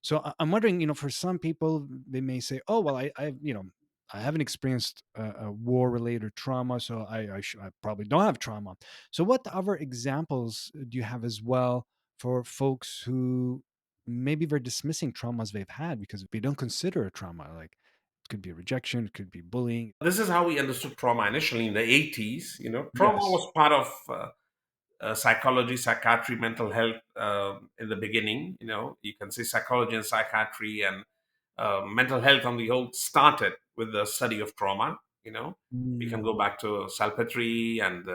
So I'm wondering, for some people, they may say, "Oh, well, I haven't experienced a war-related trauma, so I probably don't have trauma." So, what other examples do you have as well for folks who maybe they're dismissing traumas they've had because they don't consider a trauma? Like it could be rejection, it could be bullying. This is how we understood trauma initially in the 80s. Trauma Yes. was part of psychology, psychiatry, mental health in the beginning. You can say psychology and psychiatry and mental health on the whole started with the study of trauma. We can Mm, go back to Salpetri and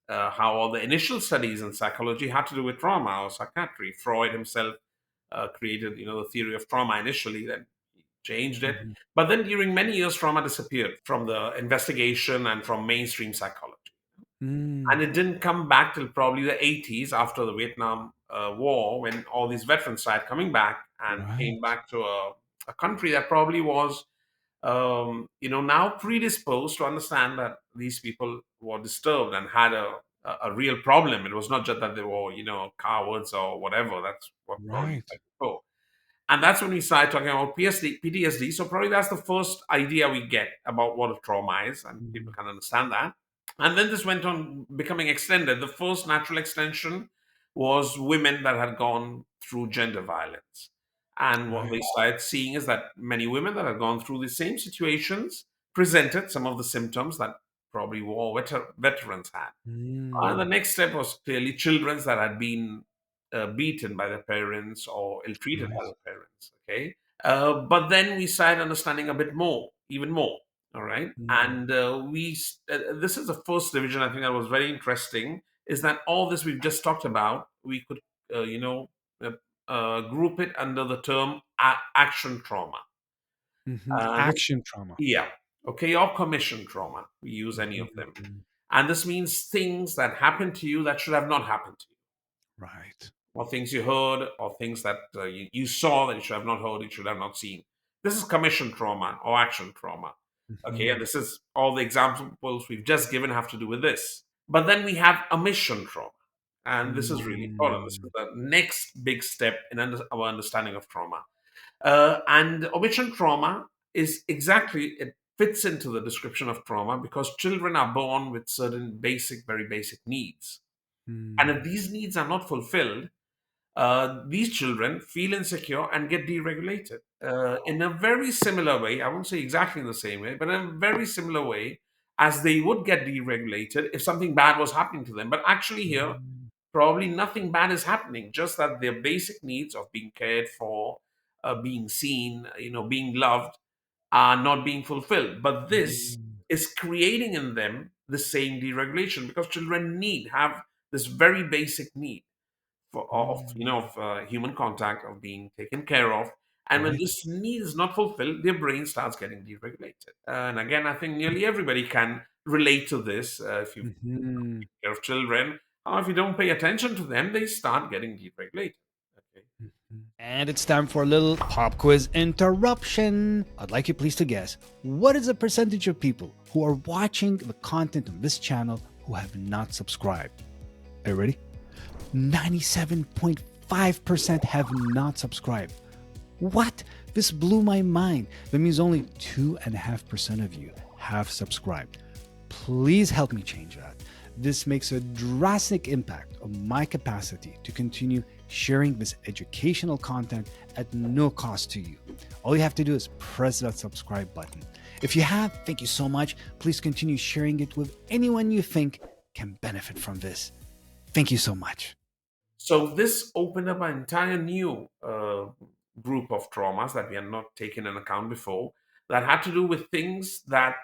how all the initial studies in psychology had to do with trauma or psychiatry. Freud himself created, the theory of trauma initially, then he changed it. mhm, But then during many years, trauma disappeared from the investigation and from mainstream psychology. And mm, it didn't come back till probably the 80s after the Vietnam War, when all these veterans started coming back and came right, back to a country that probably was, now predisposed to understand that these people were disturbed and had a real problem. It was not just that they were, cowards or whatever. That's what probably right. said before. And that's when we started talking about PTSD. So probably that's the first idea we get about what a trauma is, and people Mm, can understand that. And then this went on becoming extended. The first natural extension was women that had gone through gender violence. And what right. they started seeing is that many women that had gone through the same situations presented some of the symptoms that probably war veterans had. And the Mm, next step was clearly children that had been beaten by their parents or ill-treated by right. their parents. Okay, but then we started understanding a bit more, even more. All right, Mm, and this is the first division. I think that was very interesting. Is that all this we've just talked about? We could, uh, group it under the term action trauma. This action trauma. Yeah. Okay. Or commission trauma. We use any of them. Mhm. And this means things that happen to you that should have not happened to you, Right. or things you heard, or things that you saw that you should have not heard, you should have not seen. This is commission trauma or action trauma. Okay. And Mhm. this is all the examples we've just given have to do with this. But then we have omission trauma. And this is really important. This is Mm, the next big step in our understanding of trauma. And omission trauma is exactly, it fits into the description of trauma because children are born with certain basic, very basic needs. And if mm, these needs are not fulfilled, these children feel insecure and get deregulated. In a very similar way, I won't say exactly in the same way, but in a very similar way as they would get deregulated if something bad was happening to them. But actually, here, mm, probably nothing bad is happening, just that their basic needs of being cared for, being seen, being loved, are not being fulfilled. But this mm, is creating in them the same deregulation because children have this very basic need mm. of human contact, of being taken care of. And when Right. this need is not fulfilled, their brain starts getting deregulated. And again, I think nearly everybody can relate to this. If you Mhm. take care of children, or if you don't pay attention to them, they start getting deregulated. Okay. And it's time for a little pop quiz interruption. I'd like you please to guess what is the percentage of people who are watching the content on this channel who have not subscribed? Are you ready? 97.5% have not subscribed. What? This blew my mind. That means only 2.5% of you have subscribed. Please help me change that. This makes a drastic impact on my capacity to continue sharing this educational content at no cost to you. All you have to do is press that subscribe button. If you have, thank you so much. Please continue sharing it with anyone you think can benefit from this. Thank you so much. So this opened up an entire new group of traumas that we had not taken in account before, that had to do with things that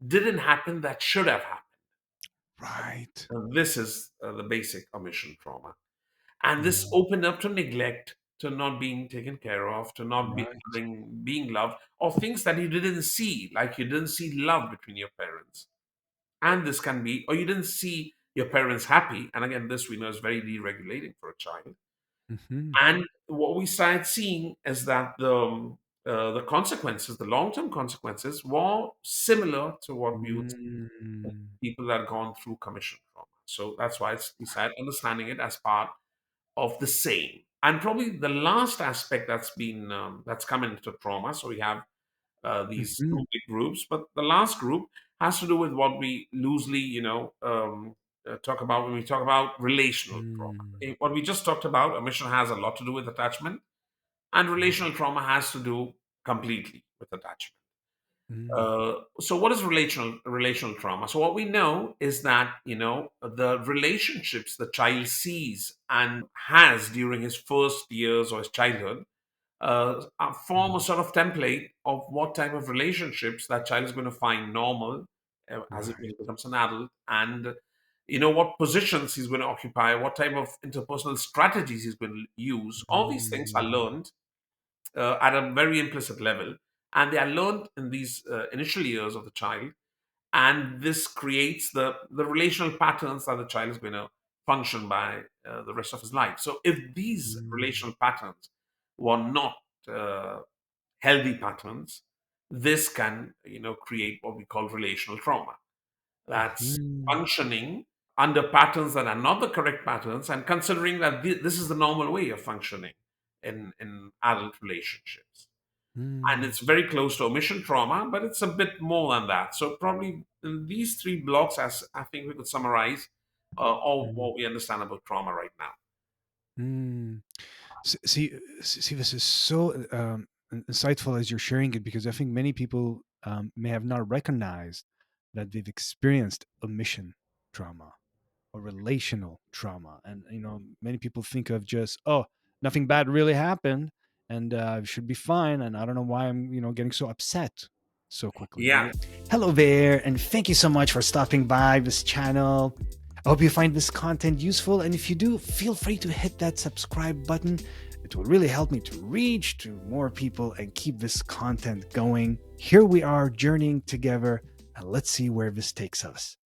didn't happen that should have happened. Right. This is the basic omission trauma. And this Mm, opened up to neglect, to not being taken care of, to not right. being loved, or things that you didn't see, like you didn't see love between your parents. And this can be, or you didn't see your parents happy. And again, this we know is very deregulating for a child. Hmm. And what we started seeing is that the consequences, the long term consequences, were similar to what we would see Mm, people that have gone through commission trauma. So that's why we started understanding it as part of the same. And probably the last aspect that's come into trauma. So we have these two Mhm. big groups, but the last group has to do with what we loosely, talk about when we talk about relational trauma. Mm. Okay, what we just talked about, omission has a lot to do with attachment, and relational trauma has to do completely with attachment. Mm. So what is relational trauma? So what we know is that the relationships the child sees and has during his first years or his childhood form a Mm. sort of template of what type of relationships that child is going to find normal as it Right. becomes an adult, and what positions he's going to occupy, what type of interpersonal strategies he's going to use. All these things are Mm. learned at a very implicit level, and they are learned in these initial years of the child, and this creates the relational patterns that the child is going to function by the rest of his life. So if these Mm. relational patterns were not uh, healthy patterns, this can create what we call relational trauma. That's Mhm. functioning under patterns that are not the correct patterns, and considering that this is the normal way of functioning in adult relationships. And Mm. it's very close to omission trauma, but it's a bit more than that. So probably in these three blocks, as I think we could summarize all Mm. what we understand about trauma right now. Mm. See, this is so insightful as you're sharing it, because I think many people may have not recognized that they've experienced omission trauma or relational trauma. And, many people think of just, oh, nothing bad really happened and I should be fine. And I don't know why I'm, getting so upset so quickly, Yeah. right? Hello there, and thank you so much for stopping by this channel. I hope you find this content useful, and if you do, feel free to hit that subscribe button. It will really help me to reach to more people and keep this content going. Here we are journeying together, and let's see where this takes us.